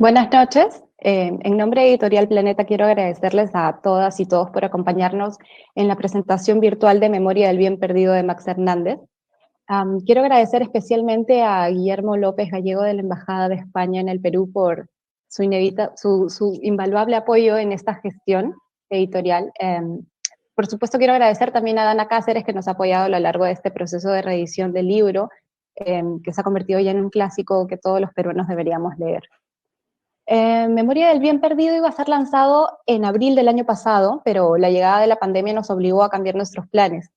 Buenas noches. En nombre de Editorial Planeta quiero agradecerles a todas y todos por acompañarnos en la presentación virtual de Memoria del Bien Perdido de Max Hernández. Quiero agradecer especialmente a Guillermo López Gallego de la Embajada de España en el Perú por su invaluable apoyo en esta gestión editorial. Por supuesto quiero agradecer también a Dana Cáceres, que nos ha apoyado a lo largo de este proceso de reedición del libro, que se ha convertido ya en un clásico que todos los peruanos deberíamos leer. Memoria del Bien Perdido iba a ser lanzado en abril del año pasado, pero la llegada de la pandemia nos obligó a cambiar nuestros planes.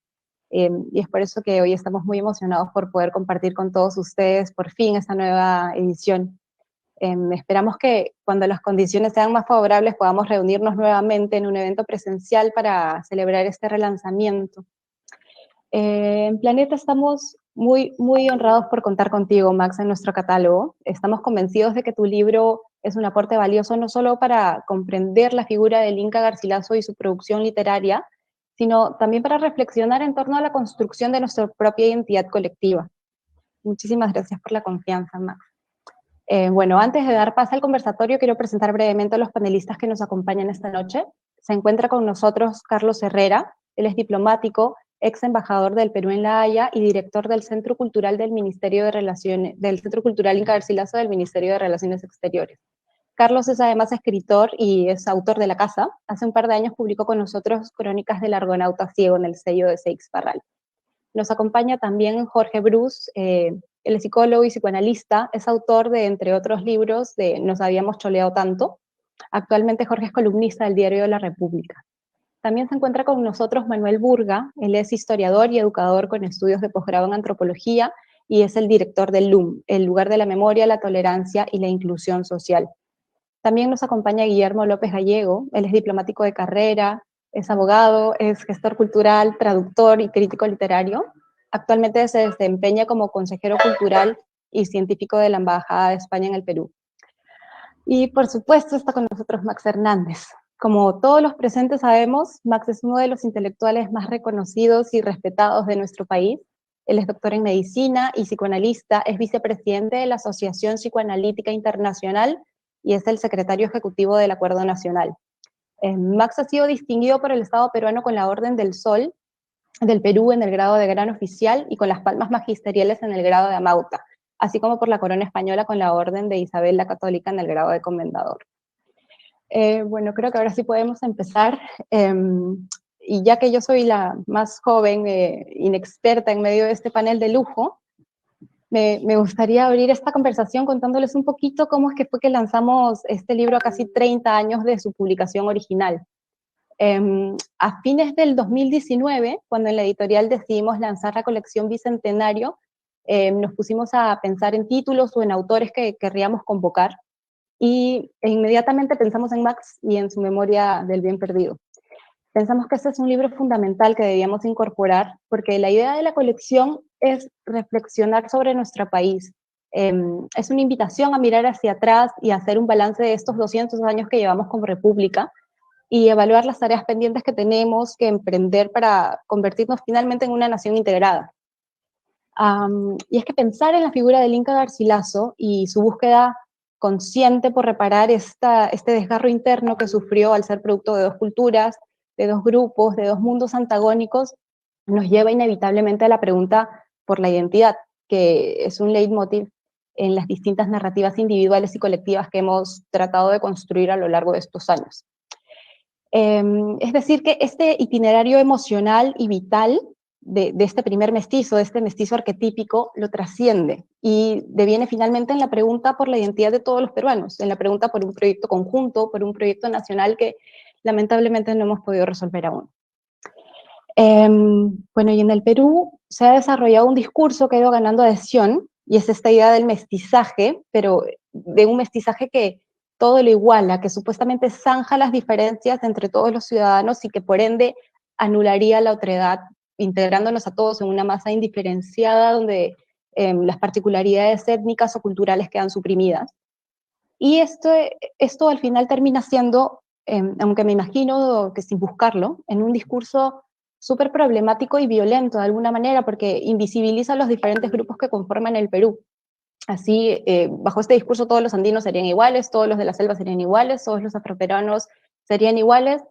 Y es por eso que hoy estamos muy emocionados por poder compartir con todos ustedes por fin esta nueva edición. Esperamos que cuando las condiciones sean más favorables podamos reunirnos nuevamente en un evento presencial para celebrar este relanzamiento. En Planeta estamos muy honrados por contar contigo, Max, en nuestro catálogo. Estamos convencidos de que tu libro es un aporte valioso no solo para comprender la figura del Inca Garcilaso y su producción literaria, sino también para reflexionar en torno a la construcción de nuestra propia identidad colectiva. Muchísimas gracias por la confianza, Max. Bueno, antes de dar paso al conversatorio, quiero presentar brevemente a los panelistas que nos acompañan esta noche. Se encuentra con nosotros Carlos Herrera. Él es diplomático, ex embajador del Perú en La Haya y director del Centro Cultural del Ministerio de Relaciones, del Centro Cultural Inca Garcilaso del Ministerio de Relaciones Exteriores. Carlos es además escritor y es autor de La Casa. Hace un par de años publicó con nosotros Crónicas del Argonauta Ciego en el sello de Seix Barral. Nos acompaña también Jorge Bruce, él es psicólogo y psicoanalista, es autor de, entre otros libros, de Nos habíamos choleado tanto. Actualmente Jorge es columnista del Diario de la República. También se encuentra con nosotros Manuel Burga, él es historiador y educador con estudios de posgrado en antropología y es el director del LUM, el lugar de la memoria, la tolerancia y la inclusión social. También nos acompaña Guillermo López Gallego, él es diplomático de carrera, es abogado, es gestor cultural, traductor y crítico literario. Actualmente se desempeña como consejero cultural y científico de la Embajada de España en el Perú. Y por supuesto está con nosotros Max Hernández. Como todos los presentes sabemos, Max es uno de los intelectuales más reconocidos y respetados de nuestro país. Él es doctor en medicina y psicoanalista, es vicepresidente de la Asociación Psicoanalítica Internacional y es el secretario ejecutivo del Acuerdo Nacional. Max ha sido distinguido por el Estado peruano con la Orden del Sol del Perú en el grado de Gran Oficial y con las palmas magisteriales en el grado de Amauta, así como por la Corona Española con la Orden de Isabel la Católica en el grado de Comendador. Bueno, creo que ahora sí podemos empezar. Y ya que yo soy la más joven, inexperta en medio de este panel de lujo, me gustaría abrir esta conversación contándoles un poquito cómo es que fue que lanzamos este libro a casi 30 años de su publicación original. A fines del 2019, cuando en la editorial decidimos lanzar la colección Bicentenario, nos pusimos a pensar en títulos o en autores que querríamos convocar y inmediatamente pensamos en Max y en su Memoria del Bien Perdido. Pensamos que este es un libro fundamental que debíamos incorporar porque la idea de la colección es reflexionar sobre nuestro país. Es una invitación a mirar hacia atrás y hacer un balance de estos 200 años que llevamos como república y evaluar las tareas pendientes que tenemos que emprender para convertirnos finalmente en una nación integrada. Y es que pensar en la figura del Inca Garcilaso y su búsqueda consciente por reparar este desgarro interno que sufrió al ser producto de dos culturas, de dos grupos, de dos mundos antagónicos, nos lleva inevitablemente a la pregunta por la identidad, que es un leitmotiv en las distintas narrativas individuales y colectivas que hemos tratado de construir a lo largo de estos años. Es decir, que este itinerario emocional y vital de este primer mestizo, de este mestizo arquetípico, lo trasciende y deviene finalmente en la pregunta por la identidad de todos los peruanos, en la pregunta por un proyecto conjunto, por un proyecto nacional que lamentablemente no hemos podido resolver aún. Bueno, y en el Perú se ha desarrollado un discurso que ha ido ganando adhesión, y es esta idea del mestizaje, pero de un mestizaje que todo lo iguala, que supuestamente zanja las diferencias entre todos los ciudadanos y que por ende anularía la otredad, integrándonos a todos en una masa indiferenciada donde las particularidades étnicas o culturales quedan suprimidas. Y esto al final termina siendo, aunque me imagino que sin buscarlo, en un discurso súper problemático y violento de alguna manera, porque invisibiliza a los diferentes grupos que conforman el Perú. Así, bajo este discurso, todos los andinos serían iguales, todos los de la selva serían iguales, todos los afroperuanos serían iguales,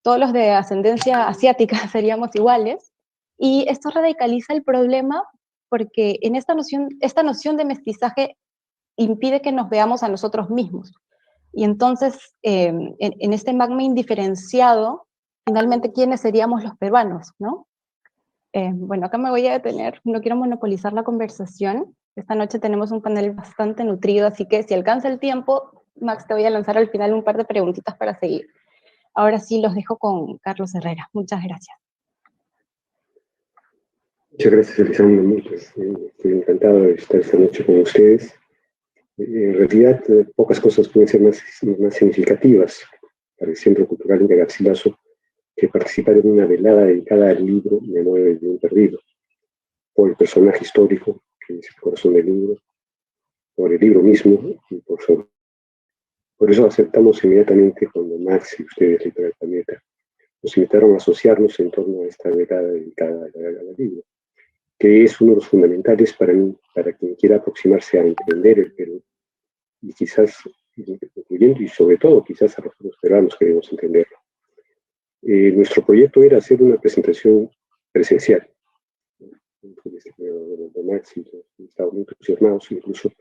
todos los de ascendencia asiática seríamos iguales. Y esto radicaliza el problema porque en esta noción de mestizaje impide que nos veamos a nosotros mismos. Y entonces, en este magma indiferenciado, finalmente, ¿quiénes seríamos los peruanos, no? Bueno, acá me voy a detener, no quiero monopolizar la conversación. Esta noche tenemos un panel bastante nutrido, así que si alcanza el tiempo, Max, te voy a lanzar al final un par de preguntitas para seguir. Ahora sí, los dejo con Carlos Herrera. Muchas gracias. Muchas gracias, Alessandra. Estoy encantado de estar esta noche con ustedes. En realidad, pocas cosas pueden ser más significativas para el Centro Cultural Inca Garcilaso que participar en una velada dedicada al libro Memoria del Bien Perdido, por el personaje histórico, que es el corazón del libro, por el libro mismo y por eso aceptamos inmediatamente cuando Max y ustedes, Editorial Planeta, nos invitaron a asociarnos en torno a esta velada dedicada al libro, que es uno de los fundamentales para mí, para quien quiera aproximarse a entender el Perú, y quizás, incluyendo y sobre todo quizás a los peruanos queremos entenderlo. Nuestro proyecto era hacer una presentación presencial. Max y estaban muy entusiasmados incluso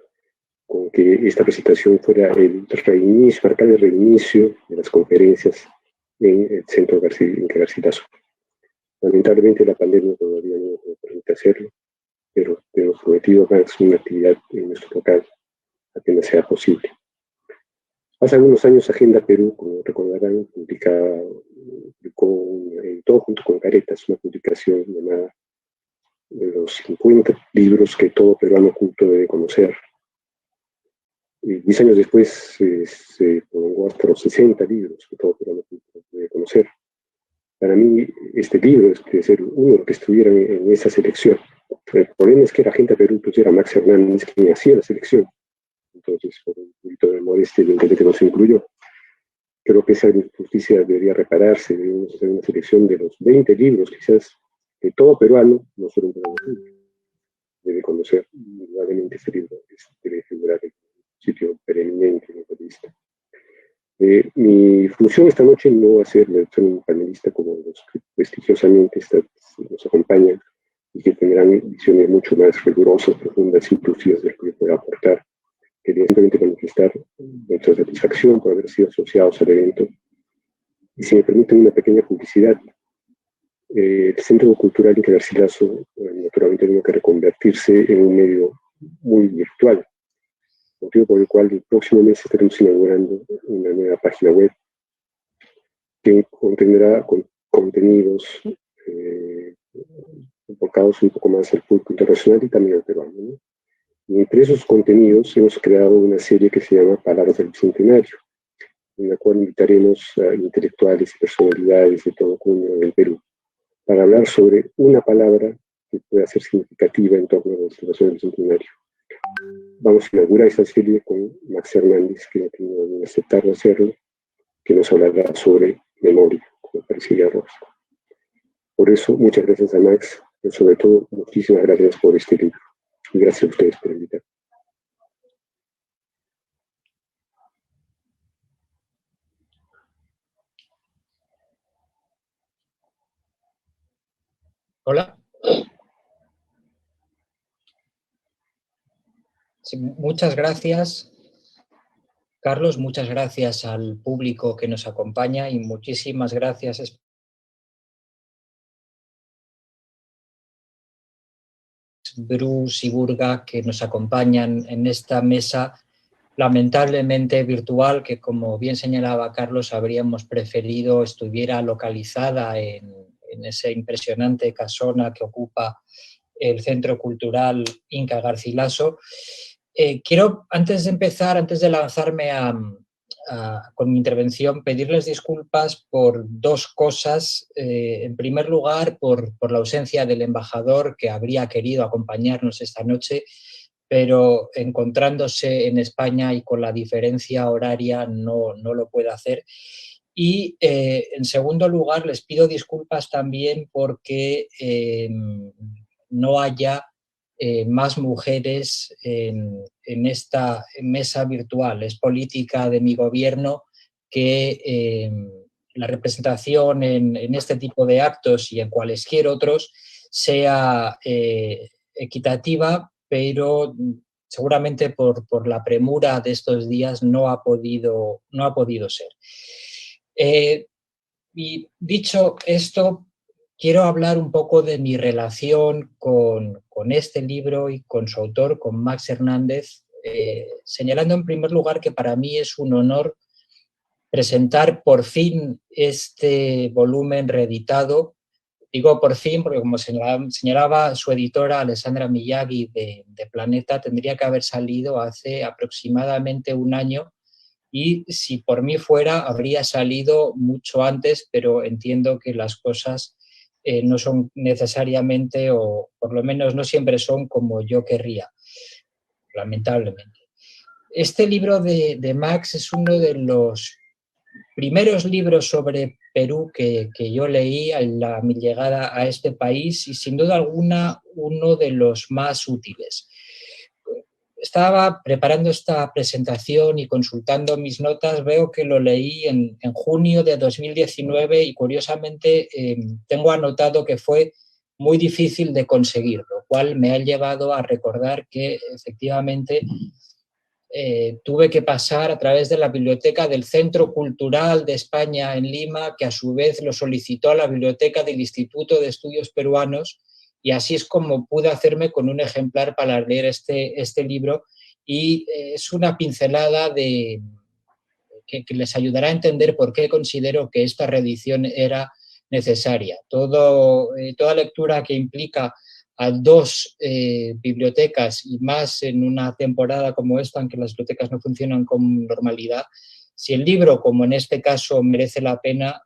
con que esta presentación fuera el reinicio, marcar el reinicio de las conferencias en el Centro Inca Garcilaso. Lamentablemente la pandemia todavía no nos permite hacerlo, pero hemos prometido a Max una actividad en nuestro local apenas sea posible. Hace algunos años Agenda Perú, como recordarán, publicó todo junto con Caretas una publicación llamada los 50 libros que todo peruano culto debe conocer. 10 años después se prolongó hasta los 60 libros que todo peruano culto debe conocer. Para mí, este libro debe ser uno de los que estuviera en esa selección. El problema es que la Agenda Perú pusiera a Max Hernández, quien hacía la selección. Entonces, por un poquito de modestia, evidentemente no se incluyó. Creo que esa injusticia debería repararse, debemos hacer una selección de los 20 libros, quizás, que todo peruano, no solo un peruano, debe conocer. Indudablemente este libro debe figurar en un sitio preeminente en la lista. Mi función esta noche no va a ser un panelista como los que prestigiosamente nos acompañan y que tendrán visiones mucho más rigurosas, profundas, inclusivas de lo que yo pueda aportar. Quería simplemente manifestar nuestra satisfacción por haber sido asociados al evento. Y si me permiten una pequeña publicidad, el Centro Cultural Inca Garcilaso naturalmente tiene que reconvertirse en un medio muy virtual, motivo por el cual el próximo mes estaremos inaugurando una nueva página web que contendrá contenidos enfocados un poco más al público internacional y también al peruano, ¿no? Y entre esos contenidos hemos creado una serie que se llama Palabras del Bicentenario, en la cual invitaremos a intelectuales y personalidades de todo cuño del Perú para hablar sobre una palabra que pueda ser significativa en torno a la celebración del Bicentenario. Vamos a inaugurar esta serie con Max Hernández, que ha tenido que aceptar de hacerlo, que nos hablará sobre memoria, como parecía Rosco. Por eso, muchas gracias a Max, pero sobre todo, muchísimas gracias por este libro. Y gracias a ustedes por invitar. Hola. Sí, muchas gracias, Carlos, muchas gracias al público que nos acompaña y muchísimas gracias Bruce y Burga que nos acompañan en esta mesa lamentablemente virtual, que como bien señalaba Carlos, habríamos preferido estuviera localizada en esa impresionante casona que ocupa el Centro Cultural Inca Garcilaso. Quiero, antes de empezar, antes de lanzarme con mi intervención, pedirles disculpas por dos cosas. En primer lugar, por la ausencia del embajador que habría querido acompañarnos esta noche, pero encontrándose en España y con la diferencia horaria no lo puede hacer. Y en segundo lugar, les pido disculpas también porque no haya más mujeres en esta mesa virtual. Es política de mi gobierno que la representación en este tipo de actos y en cualesquier otros sea equitativa, pero seguramente por la premura de estos días no ha podido ser. Y dicho esto, quiero hablar un poco de mi relación con este libro y con su autor, con Max Hernández, señalando en primer lugar que para mí es un honor presentar por fin este volumen reeditado. Digo por fin porque, como señalaba su editora Alessandra Miyagi de Planeta, tendría que haber salido hace aproximadamente un año, y si por mí fuera habría salido mucho antes, pero entiendo que las cosas no son necesariamente, o por lo menos no siempre son como yo querría, lamentablemente. Este libro de Max es uno de los primeros libros sobre Perú que yo leí a mi llegada a este país, y sin duda alguna uno de los más útiles. Estaba preparando esta presentación y consultando mis notas, veo que lo leí en junio de 2019 y curiosamente tengo anotado que fue muy difícil de conseguir, lo cual me ha llevado a recordar que efectivamente tuve que pasar a través de la biblioteca del Centro Cultural de España en Lima, que a su vez lo solicitó a la biblioteca del Instituto de Estudios Peruanos, y así es como pude hacerme con un ejemplar para leer este libro, y es una pincelada que les ayudará a entender por qué considero que esta reedición era necesaria. Toda lectura que implica a dos bibliotecas, y más en una temporada como esta en que las bibliotecas no funcionan con normalidad, si el libro, como en este caso, merece la pena,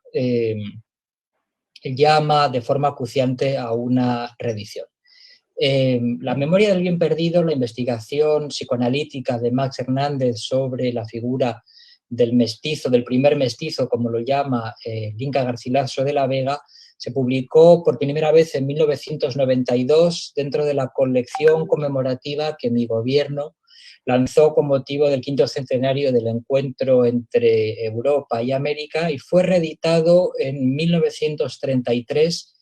llama de forma acuciante a una reedición. La memoria del bien perdido, la investigación psicoanalítica de Max Hernández sobre la figura del mestizo, del primer mestizo, como lo llama Inca Garcilaso de la Vega, se publicó por primera vez en 1992 dentro de la colección conmemorativa que mi gobierno lanzó con motivo del 5º centenario del encuentro entre Europa y América, y fue reeditado en 1993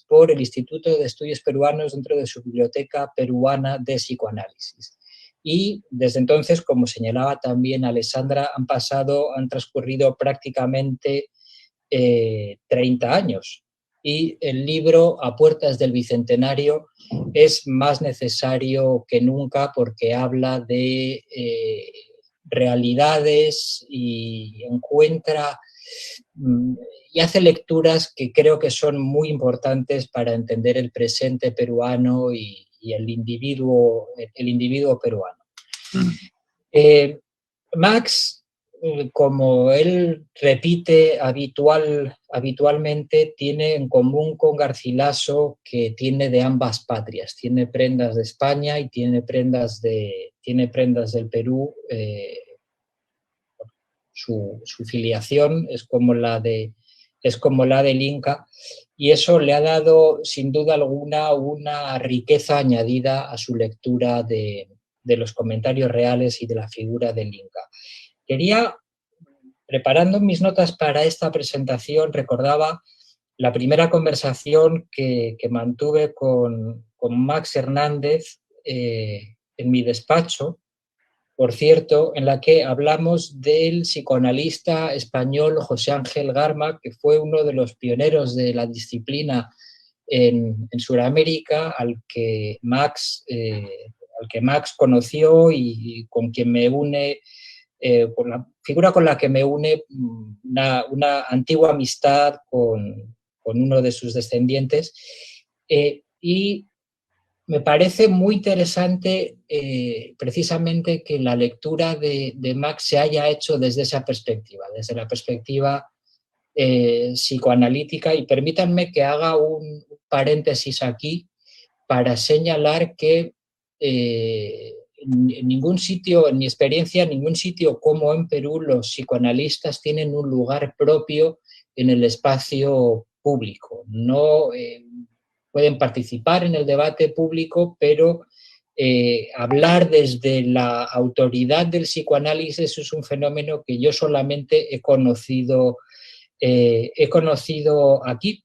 por el Instituto de Estudios Peruanos dentro de su Biblioteca Peruana de Psicoanálisis. Y desde entonces, como señalaba también Alessandra, han transcurrido prácticamente 30 años. Y el libro, a puertas del Bicentenario, es más necesario que nunca porque habla de realidades y encuentra y hace lecturas que creo que son muy importantes para entender el presente peruano y el individuo peruano. Max, como él repite habitualmente, tiene en común con Garcilaso que tiene de ambas patrias, tiene prendas de España y tiene prendas del Perú. Su filiación es como la del Inca, y eso le ha dado sin duda alguna una riqueza añadida a su lectura de los comentarios reales y de la figura del Inca. Preparando mis notas para esta presentación, recordaba la primera conversación que mantuve con Max Hernández en mi despacho, por cierto, en la que hablamos del psicoanalista español José Ángel Garma, que fue uno de los pioneros de la disciplina en Sudamérica, al que Max conoció y con quien me une, con la figura con la que me une una antigua amistad con uno de sus descendientes. Y me parece muy interesante precisamente que la lectura de Max se haya hecho desde esa perspectiva, desde la perspectiva psicoanalítica, y permítanme que haga un paréntesis aquí para señalar que en ningún sitio, en mi experiencia, en ningún sitio como en Perú, los psicoanalistas tienen un lugar propio en el espacio público. No pueden participar en el debate público, pero hablar desde la autoridad del psicoanálisis es un fenómeno que yo solamente he conocido aquí.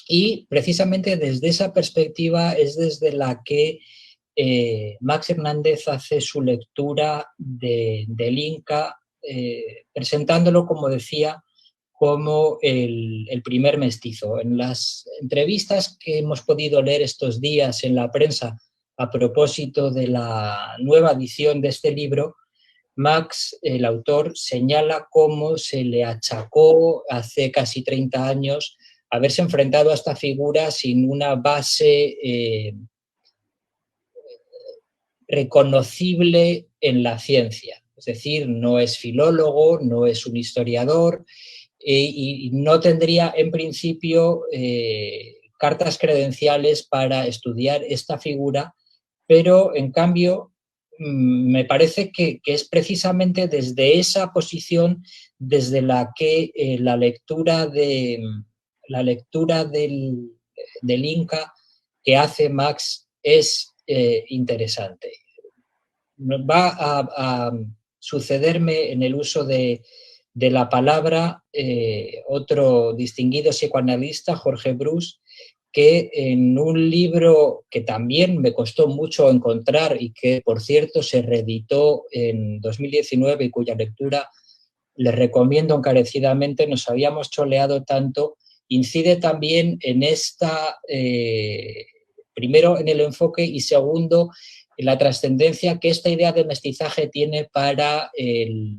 Y precisamente desde esa perspectiva es desde la que Max Hernández hace su lectura del Inca, presentándolo, como decía, como el primer mestizo. En las entrevistas que hemos podido leer estos días en la prensa a propósito de la nueva edición de este libro, Max, el autor, señala cómo se le achacó hace casi 30 años haberse enfrentado a esta figura sin una base reconocible en la ciencia. Es decir, no es filólogo, no es un historiador y no tendría en principio cartas credenciales para estudiar esta figura, pero en cambio me parece que es precisamente desde esa posición desde la que la lectura del Inca que hace Max es interesante. Va a sucederme en el uso de la palabra otro distinguido psicoanalista, Jorge Brus, que en un libro que también me costó mucho encontrar y que, por cierto, se reeditó en 2019 y cuya lectura les recomiendo encarecidamente, nos habíamos choleado tanto, incide también en esta, primero en el enfoque y segundo en la trascendencia que esta idea de mestizaje tiene para el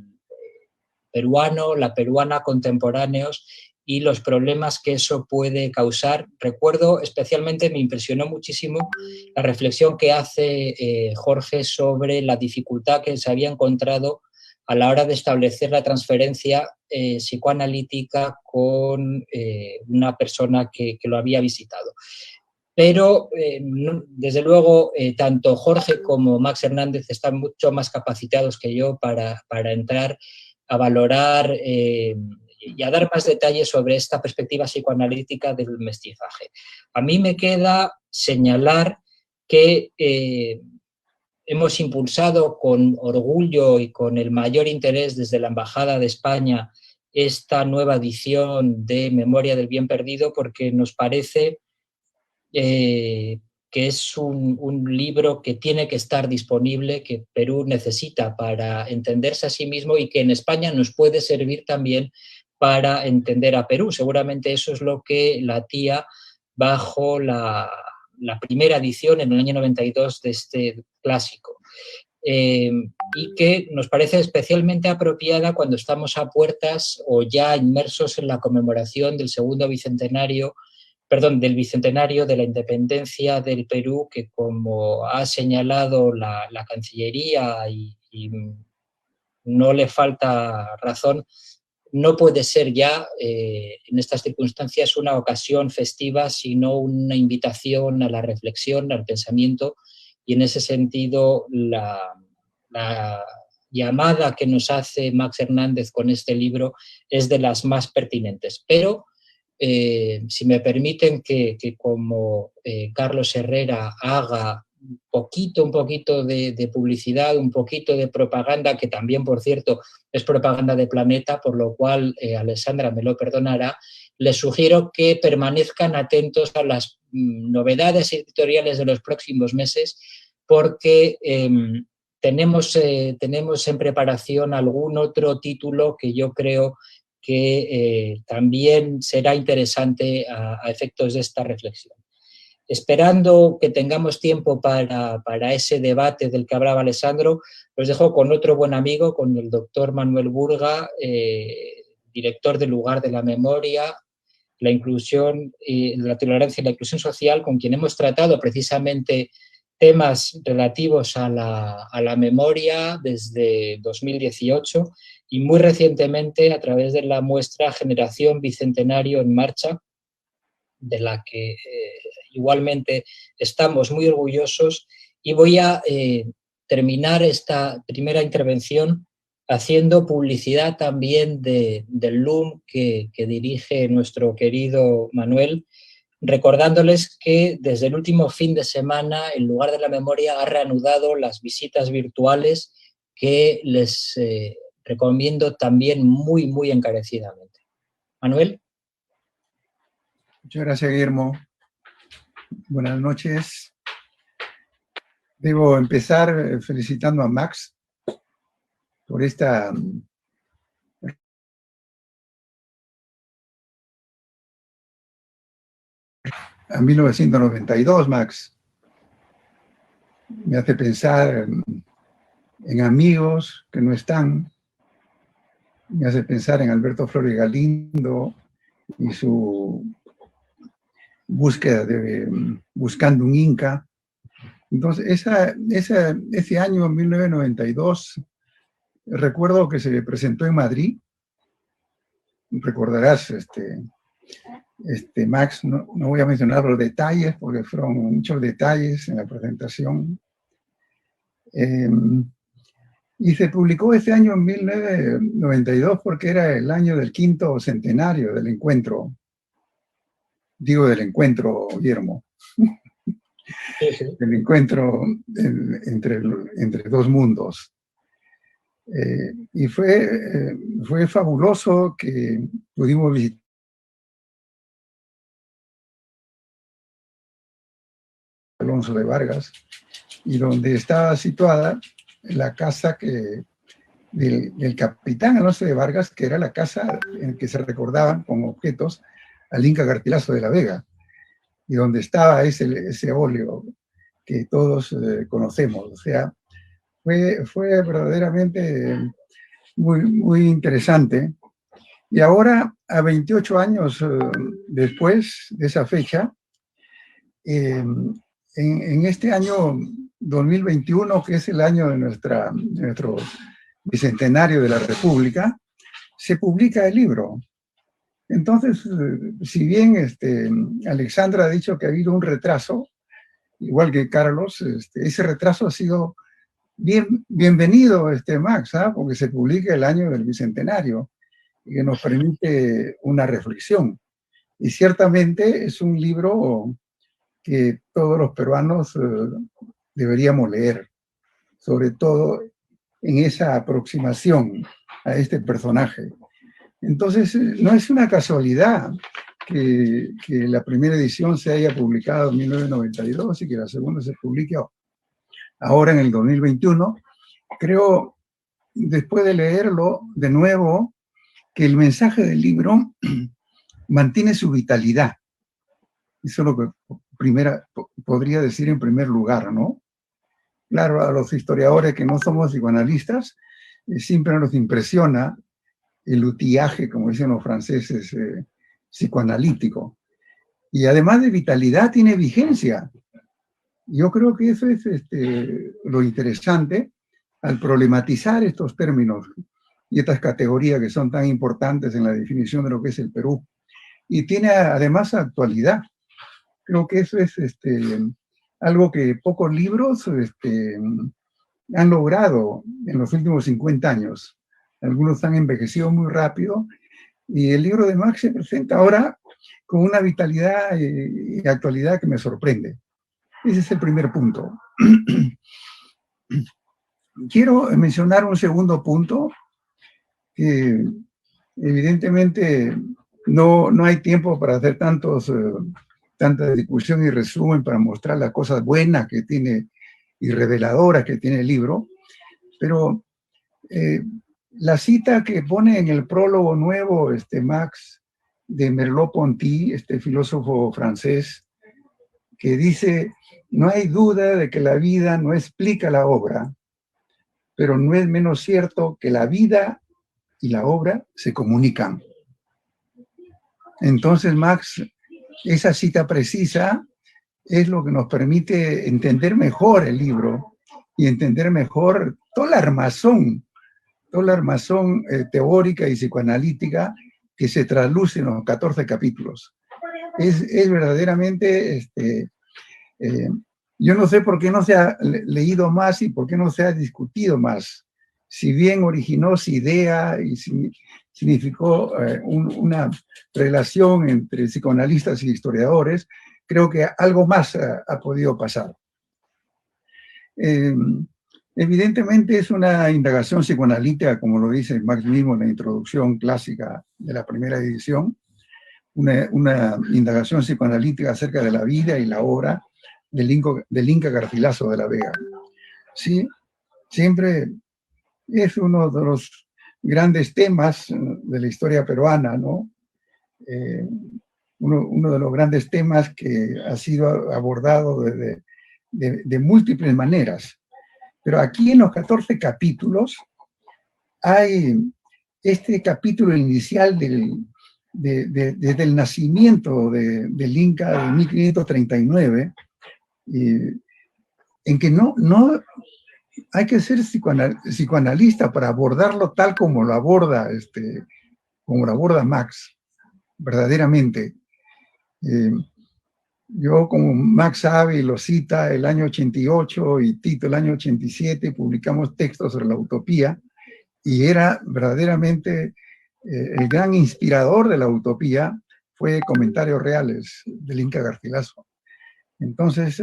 peruano, la peruana contemporáneos y los problemas que eso puede causar. Recuerdo especialmente, me impresionó muchísimo la reflexión que hace Jorge sobre la dificultad que se había encontrado a la hora de establecer la transferencia psicoanalítica con una persona que lo había visitado. Pero, desde luego, tanto Jorge como Max Hernández están mucho más capacitados que yo para entrar a valorar y a dar más detalles sobre esta perspectiva psicoanalítica del mestizaje. A mí me queda señalar que hemos impulsado con orgullo y con el mayor interés desde la Embajada de España esta nueva edición de Memoria del Bien Perdido porque nos parece que es un libro que tiene que estar disponible, que Perú necesita para entenderse a sí mismo y que en España nos puede servir también para entender a Perú. Seguramente eso es lo que latía bajo la primera edición en el año 92 de este clásico. Y que nos parece especialmente apropiada cuando estamos a puertas o ya inmersos en la conmemoración del del bicentenario de la independencia del Perú, que como ha señalado la Cancillería y no le falta razón, no puede ser ya en estas circunstancias una ocasión festiva, sino una invitación a la reflexión, al pensamiento, y en ese sentido la llamada que nos hace Max Hernández con este libro es de las más pertinentes. Pero si me permiten que como Carlos Herrera haga un poquito de publicidad, un poquito de propaganda, que también, por cierto, es propaganda de Planeta, por lo cual Alessandra me lo perdonará, les sugiero que permanezcan atentos a las novedades editoriales de los próximos meses, porque tenemos en preparación algún otro título que yo creo que también será interesante a efectos de esta reflexión. Esperando que tengamos tiempo para ese debate del que hablaba Alessandro, los dejo con otro buen amigo, con el doctor Manuel Burga, director del Lugar de la Memoria, la inclusión, la tolerancia y la inclusión social, con quien hemos tratado precisamente temas relativos a la memoria desde 2018 y muy recientemente a través de la muestra Generación Bicentenario en Marcha, de la que igualmente estamos muy orgullosos. Y voy a terminar esta primera intervención haciendo publicidad también del LUM que dirige nuestro querido Manuel, recordándoles que desde el último fin de semana el Lugar de la Memoria ha reanudado las visitas virtuales que les recomiendo también muy encarecidamente. Manuel. Muchas gracias, Guillermo. Buenas noches. Debo empezar felicitando a Max por esta a 1992, Max. Me hace pensar en amigos que no están, me hace pensar en Alberto Flores Galindo y su búsqueda buscando un Inca. Entonces, ese año, 1992, recuerdo que se presentó en Madrid. Recordarás, Max, no voy a mencionar los detalles porque fueron muchos detalles en la presentación. Y se publicó ese año en 1992 porque era el año del 5º centenario del encuentro. Digo del encuentro, Guillermo. El encuentro entre dos mundos. Y fue fabuloso que pudimos visitar Alonso de Vargas, y donde estaba situada la casa del capitán Alonso de Vargas, que era la casa en que se recordaban con objetos al Inca Garcilaso de la Vega, y donde estaba ese óleo que todos conocemos. O sea, fue verdaderamente muy interesante. Y ahora, a 28 años después de esa fecha, en este año 2021, que es el año de nuestro bicentenario de la República, se publica el libro. Entonces, si bien Alexandra ha dicho que ha habido un retraso, igual que Carlos, ese retraso ha sido bienvenido, Max, porque se publica el año del bicentenario y que nos permite una reflexión. Y ciertamente es un libro que todos los peruanos deberíamos leer, sobre todo en esa aproximación a este personaje. Entonces, no es una casualidad que la primera edición se haya publicado en 1992 y que la segunda se publique ahora en el 2021. Creo, después de leerlo de nuevo, que el mensaje del libro mantiene su vitalidad. Eso es lo que podría decir en primer lugar, ¿no? Claro, a los historiadores que no somos psicoanalistas, siempre nos impresiona el utillaje, como dicen los franceses, psicoanalítico. Y además de vitalidad, tiene vigencia. Yo creo que eso es lo interesante al problematizar estos términos y estas categorías que son tan importantes en la definición de lo que es el Perú. Y tiene además actualidad. Creo que eso es algo que pocos libros han logrado en los últimos 50 años. Algunos han envejecido muy rápido, y el libro de Max se presenta ahora con una vitalidad y actualidad que me sorprende. Ese es el primer punto. Quiero mencionar un segundo punto, que evidentemente no hay tiempo para hacer tanta discusión y resumen para mostrar las cosas buenas que tiene y reveladoras que tiene el libro, pero la cita que pone en el prólogo nuevo Max, de Merleau-Ponty, filósofo francés, que dice: no hay duda de que la vida no explica la obra, pero no es menos cierto que la vida y la obra se comunican. Entonces, Max, esa cita precisa es lo que nos permite entender mejor el libro y entender mejor toda la armazón teórica y psicoanalítica que se trasluce en los 14 capítulos. Es verdaderamente, yo no sé por qué no se ha leído más y por qué no se ha discutido más. Si bien originó su idea y significó una relación entre psicoanalistas y historiadores. Creo que algo más ha podido pasar. Evidentemente es una indagación psicoanalítica, como lo dice Marx mismo en la introducción clásica de la primera edición, una indagación psicoanalítica acerca de la vida y la obra del Inca Garcilaso de la Vega. Sí, siempre es uno de los grandes temas de la historia peruana, ¿no? Uno de los grandes temas que ha sido abordado de múltiples maneras. Pero aquí en los 14 capítulos hay este capítulo inicial desde el nacimiento del Inca de 1539, en que no hay que ser psicoanalista para abordarlo tal como lo aborda, Max, verdaderamente. Yo, como Max sabe y lo cita, el año 88 y Tito el año 87 publicamos textos sobre la utopía, y era verdaderamente el gran inspirador de la utopía fue Comentarios Reales del Inca Garcilaso. Entonces,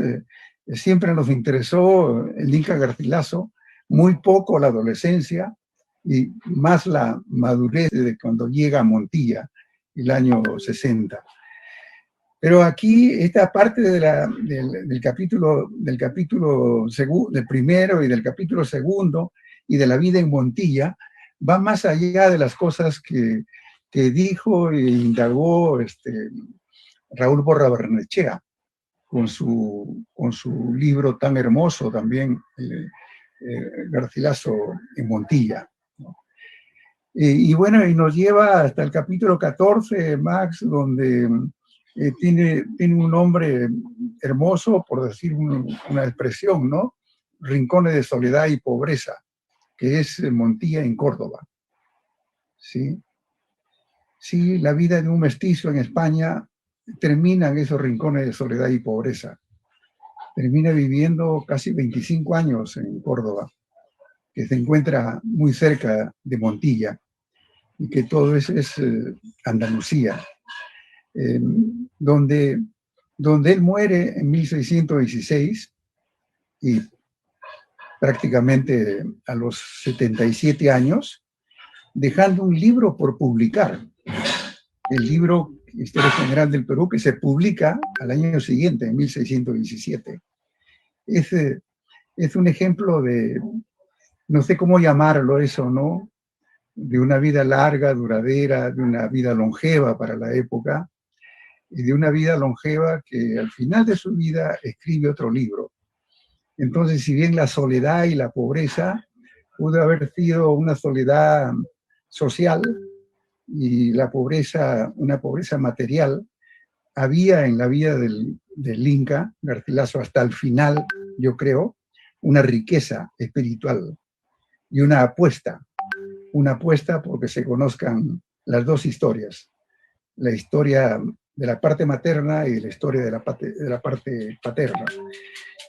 siempre nos interesó el Inca Garcilaso, muy poco la adolescencia y más la madurez de cuando llega a Montilla, el año 60. Pero aquí, esta parte del capítulo del primero y del capítulo segundo y de la vida en Montilla, va más allá de las cosas que dijo e indagó Raúl Borra Barrenechea con su libro tan hermoso también, Garcilaso en Montilla, ¿no? Y bueno, y nos lleva hasta el capítulo 14, Max, donde tiene un nombre hermoso, por decir una expresión, ¿no? Rincones de soledad y pobreza, que es Montilla en Córdoba. ¿Sí? Sí, la vida de un mestizo en España termina en esos rincones de soledad y pobreza. Termina viviendo casi 25 años en Córdoba, que se encuentra muy cerca de Montilla, y que todo eso es Andalucía, donde él muere en 1616 y prácticamente a los 77 años, dejando un libro por publicar, el libro Historia General del Perú, que se publica al año siguiente, en 1617. Es un ejemplo de, no sé cómo llamarlo eso, ¿no? De una vida larga, duradera, de una vida longeva para la época, y de una vida longeva que al final de su vida escribe otro libro. Entonces, si bien la soledad y la pobreza pudo haber sido una soledad social y la pobreza, una pobreza material, había en la vida del Inca Garcilaso hasta el final, yo creo, una riqueza espiritual y una apuesta porque se conozcan las dos historias, la historia de la parte materna y la historia de la parte paterna.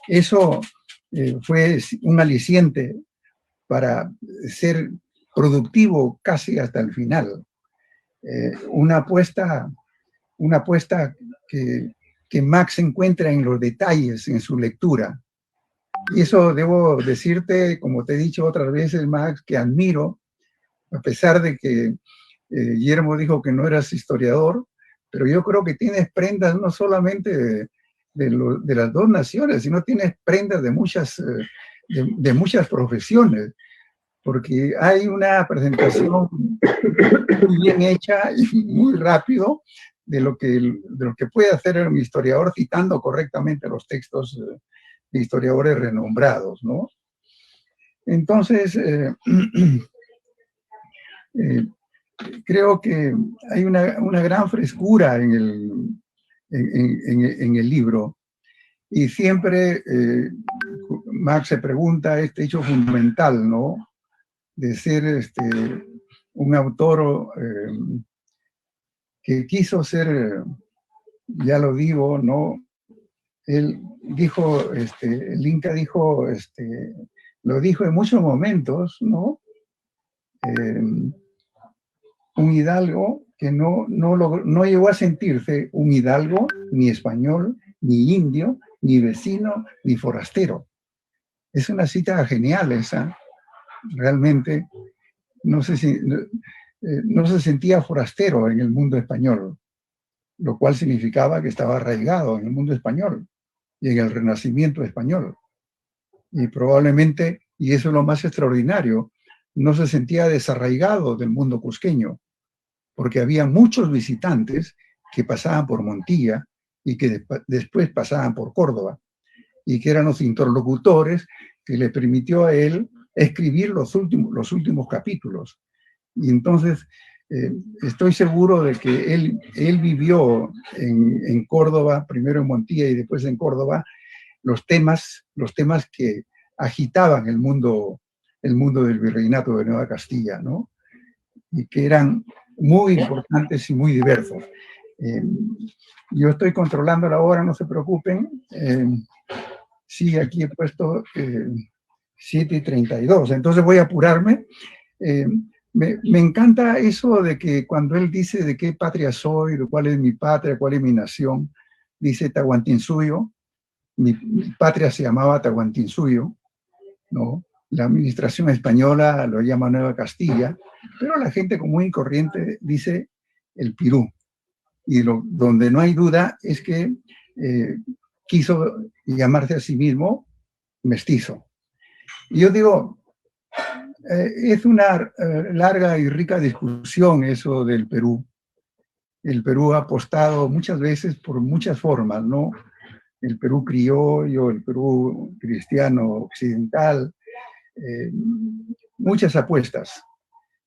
Eso fue un aliciente para ser productivo casi hasta el final. Una apuesta que Max encuentra en los detalles, en su lectura. Y eso debo decirte, como te he dicho otras veces, Max, que admiro, a pesar de que Guillermo dijo que no eras historiador, pero yo creo que tienes prendas no solamente de las dos naciones, sino tienes prendas de muchas profesiones, porque hay una presentación muy bien hecha y muy rápido de lo que puede hacer un historiador citando correctamente los textos de historiadores renombrados, ¿no? Entonces, creo que hay una gran frescura en el libro, y siempre Max se pregunta este hecho fundamental, ¿no? De ser un autor que quiso ser, ya lo digo, ¿no? Él dijo, el Inca dijo, lo dijo en muchos momentos, ¿no? un hidalgo que no llegó a sentirse un hidalgo, ni español, ni indio, ni vecino, ni forastero. Es una cita genial esa. Realmente no se sentía forastero en el mundo español, lo cual significaba que estaba arraigado en el mundo español y en el Renacimiento español. Y probablemente, y eso es lo más extraordinario, no se sentía desarraigado del mundo cusqueño, porque había muchos visitantes que pasaban por Montilla y que después pasaban por Córdoba, y que eran los interlocutores que le permitió a él escribir los últimos capítulos. Y entonces estoy seguro de que él vivió en Córdoba, primero en Montilla y después en Córdoba, los temas que agitaban el mundo del virreinato de Nueva Castilla, ¿no? Y que eran muy importantes y muy diversos. Yo estoy controlando la hora, no se preocupen. Sí, aquí he puesto 7:32, entonces voy a apurarme. Me encanta eso de que cuando él dice de qué patria soy, de cuál es mi patria, cuál es mi nación, dice Tahuantinsuyo. Mi patria se llamaba Tahuantinsuyo, ¿no? La administración española lo llama Nueva Castilla, pero la gente común y corriente dice el Pirú. Y donde no hay duda es que quiso llamarse a sí mismo mestizo. Y yo digo, es una larga y rica discusión eso del Perú. El Perú ha apostado muchas veces por muchas formas, ¿no? El Perú criollo, el Perú cristiano occidental, muchas apuestas.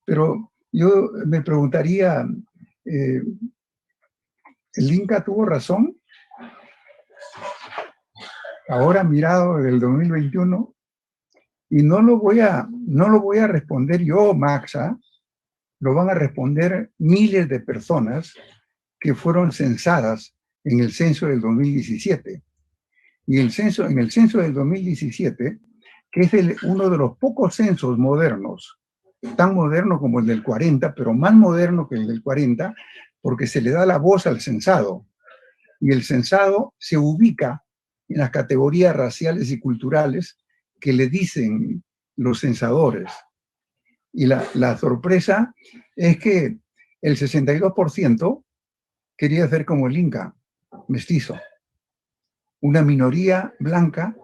Pero yo me preguntaría, ¿el Inca tuvo razón? Ahora mirado del 2021, y no lo voy a responder yo, Maxa, lo van a responder miles de personas que fueron censadas en el censo del 2017. Y en el censo del 2017, que es uno de los pocos censos modernos, tan moderno como el del 40, pero más moderno que el del 40, porque se le da la voz al censado. Y el censado se ubica en las categorías raciales y culturales que le dicen los censadores. Y la sorpresa es que el 62% quería ser como el Inca, mestizo. Una minoría blanca,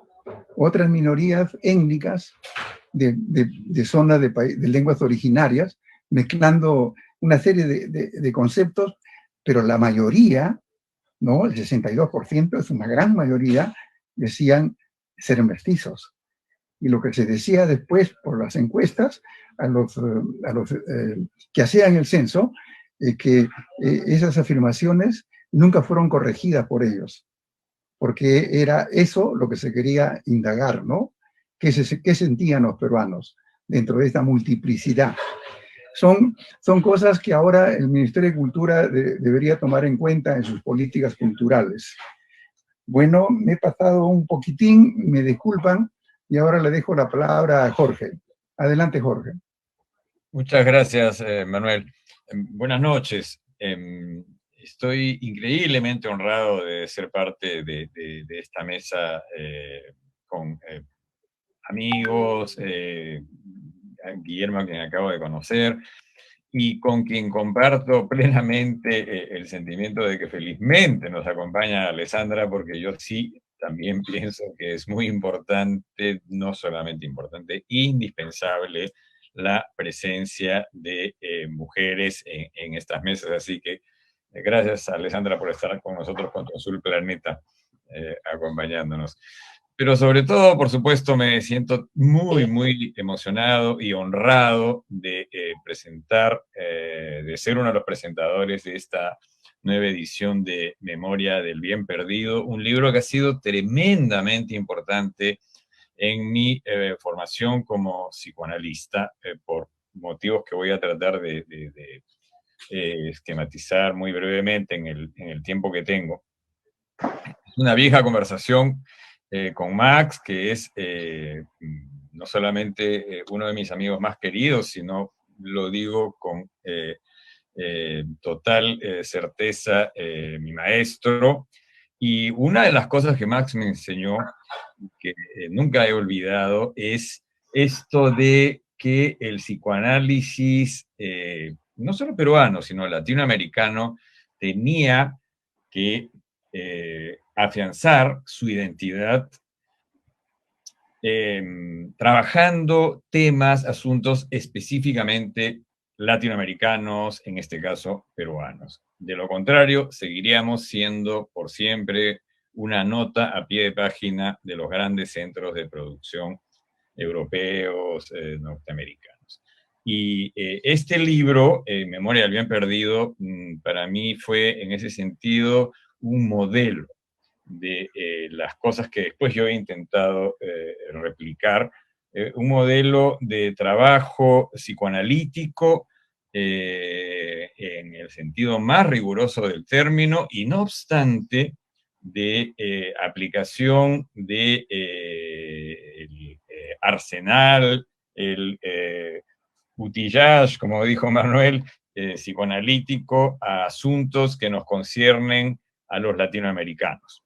otras minorías étnicas de zonas de lenguas originarias, mezclando una serie de conceptos, pero la mayoría, ¿no? El 62%, es una gran mayoría, decían ser mestizos. Y lo que se decía después por las encuestas a los que hacían el censo, que esas afirmaciones nunca fueron corregidas por ellos, porque era eso lo que se quería indagar, ¿no? ¿Qué sentían los peruanos dentro de esta multiplicidad? Son cosas que ahora el Ministerio de Cultura debería tomar en cuenta en sus políticas culturales. Bueno, me he pasado un poquitín, me disculpan, y ahora le dejo la palabra a Jorge. Adelante, Jorge. Muchas gracias, Manuel. Buenas noches. Estoy increíblemente honrado de ser parte de esta mesa con amigos, Guillermo, a quien acabo de conocer, y con quien comparto plenamente el sentimiento de que felizmente nos acompaña Alessandra, porque yo sí también pienso que es muy importante, no solamente importante, indispensable la presencia de mujeres en estas mesas. Así que gracias, Alessandra, por estar con nosotros, con tu Azul Planeta, acompañándonos. Pero sobre todo, por supuesto, me siento muy, muy emocionado y honrado de presentar, de ser uno de los presentadores de esta nueva edición de Memoria del Bien Perdido, un libro que ha sido tremendamente importante en mi formación como psicoanalista, por motivos que voy a tratar de esquematizar muy brevemente en el tiempo que tengo. Es una vieja conversación con Max, que es no solamente uno de mis amigos más queridos, sino lo digo con total certeza mi maestro. Y una de las cosas que Max me enseñó, que nunca he olvidado, es esto de que el psicoanálisis, no solo peruano, sino latinoamericano, tenía que afianzar su identidad trabajando temas, asuntos específicamente latinoamericanos, en este caso peruanos. De lo contrario, seguiríamos siendo por siempre una nota a pie de página de los grandes centros de producción europeos, norteamericanos. Y este libro, Memoria del Bien Perdido, para mí fue en ese sentido un modelo de las cosas que después yo he intentado replicar, un modelo de trabajo psicoanalítico en el sentido más riguroso del término, y no obstante de aplicación de el arsenal, el outillage, como dijo Manuel, psicoanalítico a asuntos que nos conciernen a los latinoamericanos.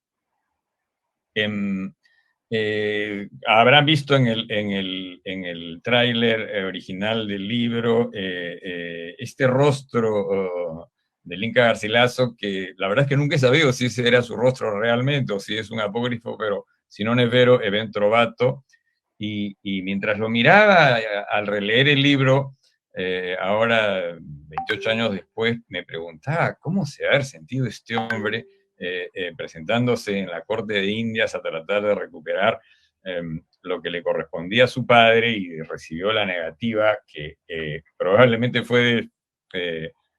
Habrán visto en el tráiler original del libro este rostro del Inca Garcilaso, que la verdad es que nunca he sabido si ese era su rostro realmente o si es un apócrifo, pero si non è vero, è ben trovato. Y mientras lo miraba al releer el libro, ahora 28 años después, me preguntaba cómo se ha sentido este hombre presentándose en la corte de Indias a tratar de recuperar lo que le correspondía a su padre, y recibió la negativa que probablemente fue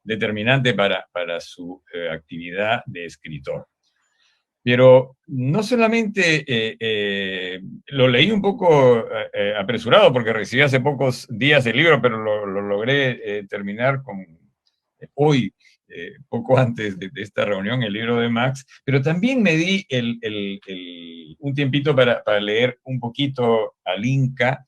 determinante para su actividad de escritor. Pero no solamente lo leí un poco apresurado, porque recibí hace pocos días el libro, pero lo logré terminar hoy, poco antes de esta reunión, el libro de Max, pero también me di un tiempito para leer un poquito al Inca,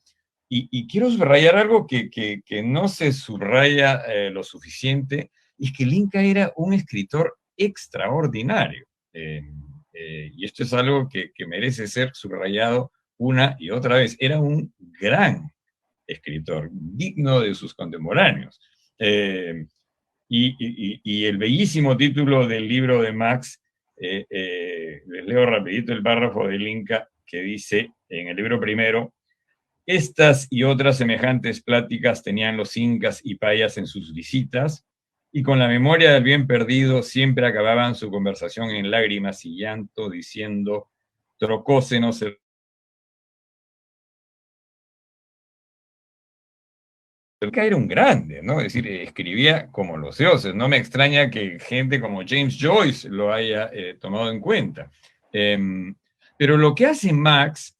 y quiero subrayar algo que no se subraya lo suficiente, y es que el Inca era un escritor extraordinario. Y esto es algo que merece ser subrayado una y otra vez. Era un gran escritor, digno de sus contemporáneos. Y el bellísimo título del libro de Max, les leo rapidito el párrafo del Inca que dice en el libro primero: estas y otras semejantes pláticas tenían los incas y payas en sus visitas, y con la memoria del bien perdido siempre acababan su conversación en lágrimas y llanto, diciendo: trocósenos el... Era un grande, ¿no? Es decir, escribía como los dioses. No me extraña que gente como James Joyce lo haya tomado en cuenta. Pero lo que hace Max,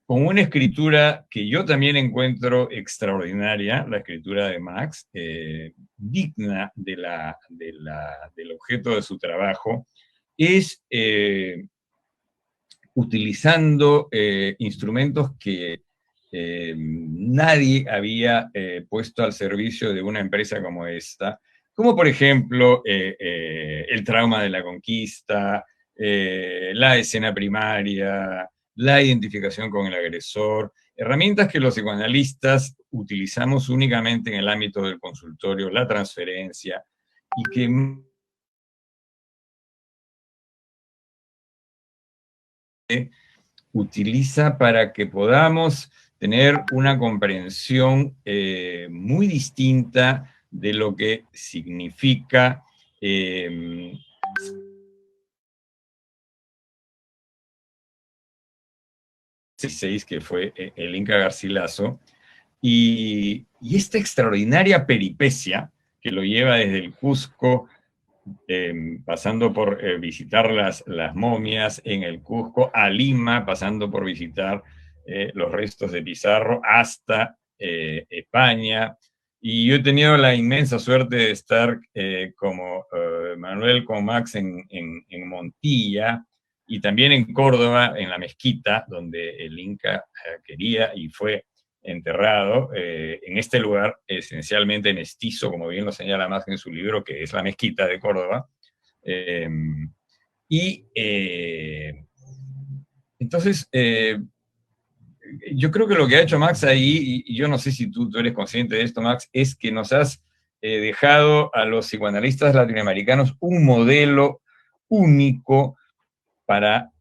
con una escritura que yo también encuentro extraordinaria, la escritura de Max, digna del objeto de su trabajo, es utilizando instrumentos que nadie había puesto al servicio de una empresa como esta, como por ejemplo el trauma de la conquista, la escena primaria, la identificación con el agresor, herramientas que los psicoanalistas utilizamos únicamente en el ámbito del consultorio, la transferencia, y que utiliza para que podamos tener una comprensión muy distinta de lo que significa que fue el Inca Garcilaso, y esta extraordinaria peripecia que lo lleva desde el Cusco, pasando por visitar las momias en el Cusco, a Lima, pasando por visitar los restos de Pizarro, hasta España. Y yo he tenido la inmensa suerte de estar como Manuel, con Max en Montilla, y también en Córdoba, en la mezquita, donde el Inca quería y fue enterrado en este lugar esencialmente mestizo, como bien lo señala Marx en su libro, que es la mezquita de Córdoba. Entonces, yo creo que lo que ha hecho Max ahí, y yo no sé si tú eres consciente de esto, Max, es que nos has dejado a los psicoanalistas latinoamericanos un modelo único para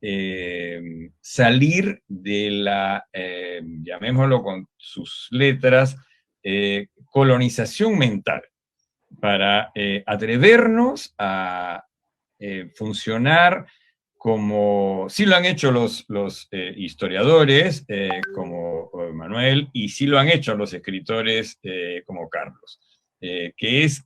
salir de la, llamémoslo con sus letras, colonización mental, para atrevernos a funcionar como sí lo han hecho los historiadores, como Manuel, y sí lo han hecho los escritores como Carlos, que es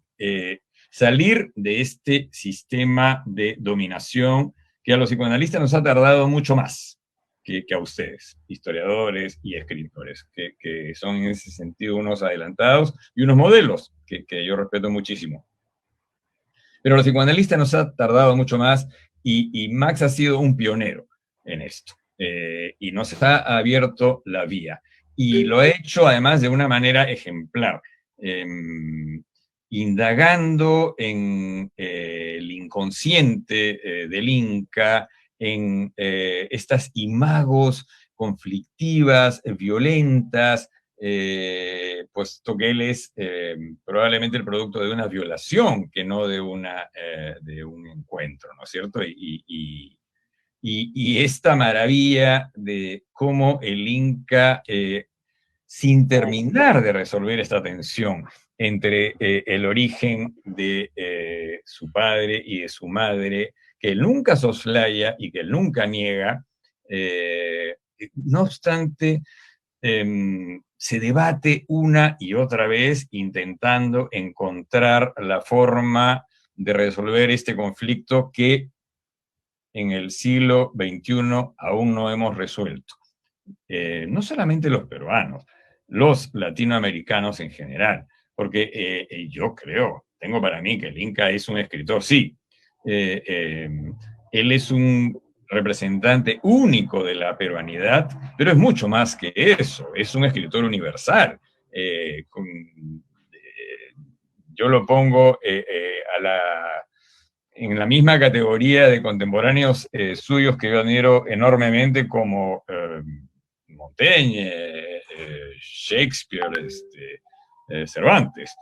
salir de este sistema de dominación que a los psicoanalistas nos ha tardado mucho más que a ustedes, historiadores y escritores, que son en ese sentido unos adelantados y unos modelos que yo respeto muchísimo. Pero a los psicoanalistas nos ha tardado mucho más y Max ha sido un pionero en esto. Y nos ha abierto la vía. Y lo ha hecho además de una manera ejemplar, indagando en el inconsciente del Inca, en estas imagos conflictivas, violentas, puesto que él es probablemente el producto de una violación, que no de un encuentro, ¿no es cierto? Y esta maravilla de cómo el Inca, sin terminar de resolver esta tensión entre el origen de su padre y de su madre, que él nunca soslaya y que él nunca niega, no obstante, se debate una y otra vez intentando encontrar la forma de resolver este conflicto que en el siglo XXI aún no hemos resuelto. No solamente los peruanos, los latinoamericanos en general, porque yo creo, tengo para mí que el Inca es un escritor, sí, él es un representante único de la peruanidad, pero es mucho más que eso, es un escritor universal. Yo lo pongo en la misma categoría de contemporáneos suyos que yo admiro enormemente, como Montaigne, Shakespeare, Cervantes.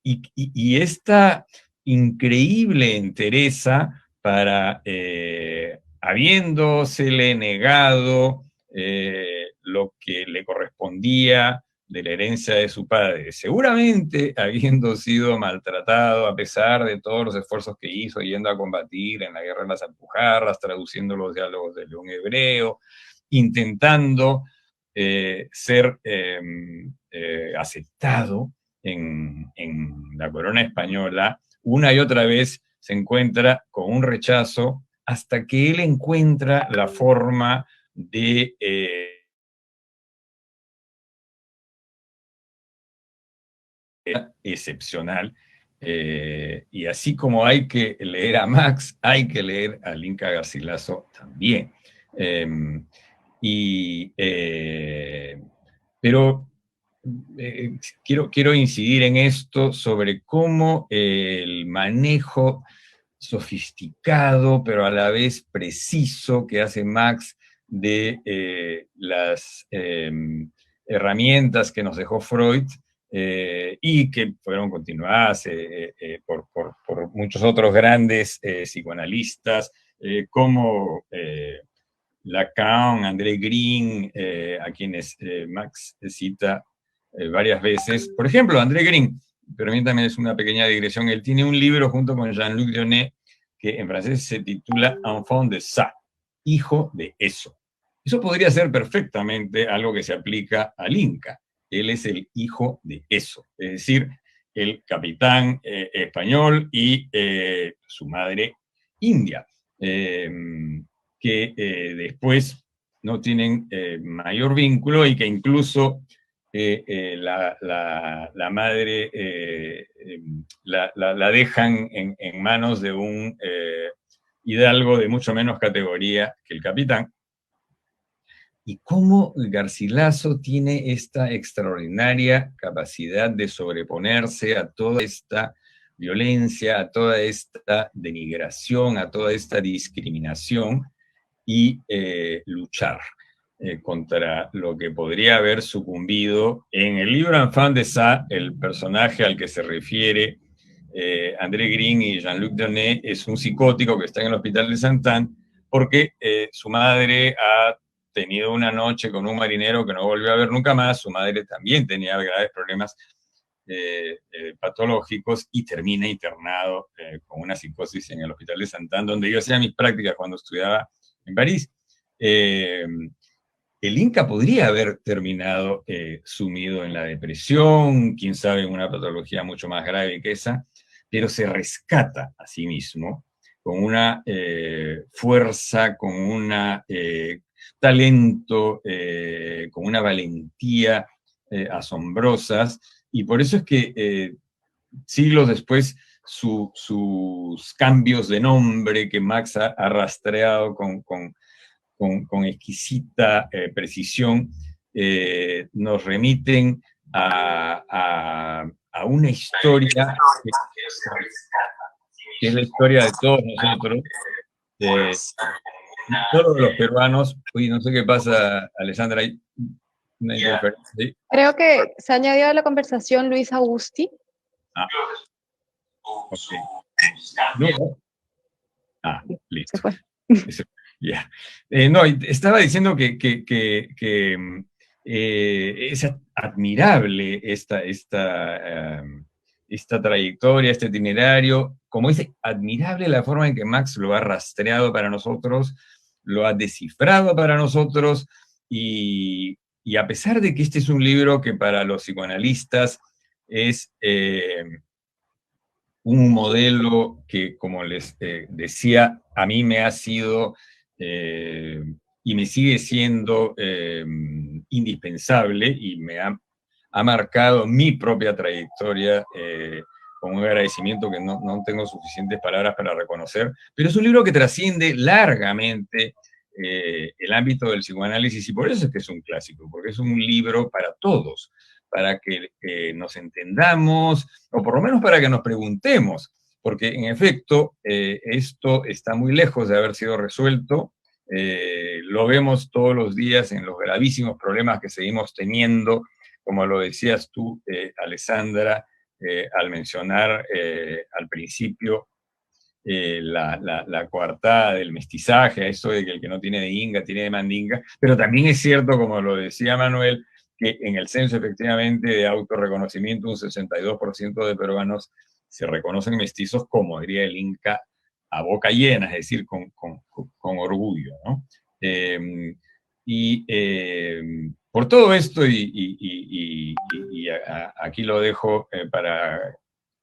Y esta increíble entereza para, habiéndosele negado lo que le correspondía de la herencia de su padre, seguramente habiendo sido maltratado a pesar de todos los esfuerzos que hizo yendo a combatir en la guerra de las Alpujarras, traduciendo los diálogos de León Hebreo, intentando ser aceptado en la corona española, una y otra vez se encuentra con un rechazo hasta que él encuentra la forma de excepcional. Y así como hay que leer a Max, hay que leer al Inca Garcilaso también. Pero quiero incidir en esto sobre cómo el manejo sofisticado, pero a la vez preciso, que hace Max de las herramientas que nos dejó Freud, y que fueron continuadas por muchos otros grandes psicoanalistas, como Lacan, André Green, a quienes Max cita varias veces. Por ejemplo, André Green, permítame, es una pequeña digresión, él tiene un libro junto con Jean-Luc Dionnet que en francés se titula Enfant de ça, hijo de eso. Eso podría ser perfectamente algo que se aplica al Inca. Él es el hijo de eso, es decir, el capitán español y su madre india, que después no tienen mayor vínculo y que incluso la madre la dejan en manos de un hidalgo de mucho menos categoría que el capitán. y cómo Garcilaso tiene esta extraordinaria capacidad de sobreponerse a toda esta violencia, a toda esta denigración, a toda esta discriminación y luchar contra lo que podría haber sucumbido. En el libro Enfant de Ça, el personaje al que se refiere André Green y Jean-Luc Denet es un psicótico que está en el hospital de Saint-Anne porque su madre ha tenido una noche con un marinero que no volvió a ver nunca más. Su madre también tenía graves problemas patológicos y termina internado con una psicosis en el hospital de Saint-Anne, donde yo hacía mis prácticas cuando estudiaba en París. El Inca podría haber terminado sumido en la depresión, quién sabe, en una patología mucho más grave que esa, pero se rescata a sí mismo con una fuerza, con un talento, con una valentía asombrosas, y por eso es que siglos después sus cambios de nombre que Max ha rastreado con exquisita precisión, nos remiten a una historia que es la historia de todos nosotros, todos los peruanos. Uy, no sé qué pasa, Alessandra, hay una interferencia ahí. Creo que se añadió a la conversación Luis Augusti. Ah, ok. No. Ah, listo. Se fue. Yeah. No, estaba diciendo que es admirable esta trayectoria, este itinerario. Como dice, admirable la forma en que Max lo ha rastreado para nosotros, lo ha descifrado para nosotros, y a pesar de que este es un libro que para los psicoanalistas es un modelo que, como les decía, a mí me ha sido y me sigue siendo indispensable, y me ha marcado mi propia trayectoria con un agradecimiento que no tengo suficientes palabras para reconocer, pero es un libro que trasciende largamente el ámbito del psicoanálisis, y por eso es que es un clásico, porque es un libro para todos, para que nos entendamos, o por lo menos para que nos preguntemos, porque en efecto esto está muy lejos de haber sido resuelto. Lo vemos todos los días en los gravísimos problemas que seguimos teniendo, como lo decías tú, Alessandra, al mencionar al principio la coartada del mestizaje, eso de que el que no tiene de Inga tiene de Mandinga, pero también es cierto, como lo decía Manuel, que en el censo efectivamente de autorreconocimiento un 62% de peruanos se reconocen mestizos, como diría el Inca, a boca llena, es decir, con orgullo, ¿no? Por todo esto, aquí lo dejo para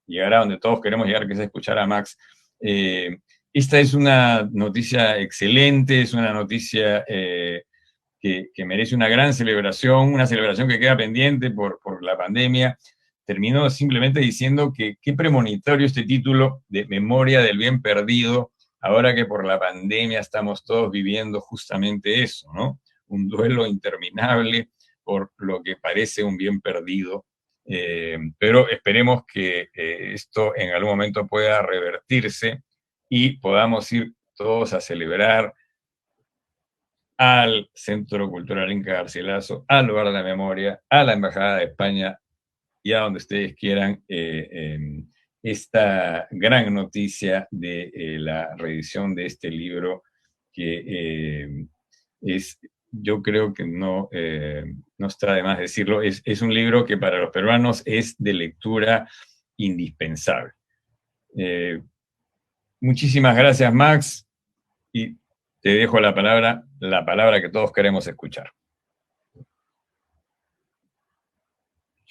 llegar a donde todos queremos llegar, que es escuchar a Max. Esta es una noticia excelente, es una noticia que merece una gran celebración, una celebración que queda pendiente por la pandemia. Terminó simplemente diciendo que qué premonitorio este título de Memoria del Bien Perdido, ahora que por la pandemia estamos todos viviendo justamente eso, ¿no? Un duelo interminable por lo que parece un bien perdido. Pero esperemos que esto en algún momento pueda revertirse y podamos ir todos a celebrar al Centro Cultural Inca Garcilaso, al lugar de la memoria, a la Embajada de España y a donde ustedes quieran, esta gran noticia de la reedición de este libro, que yo creo que no está de más decirlo, es un libro que para los peruanos es de lectura indispensable. Muchísimas gracias, Max, y te dejo la palabra que todos queremos escuchar.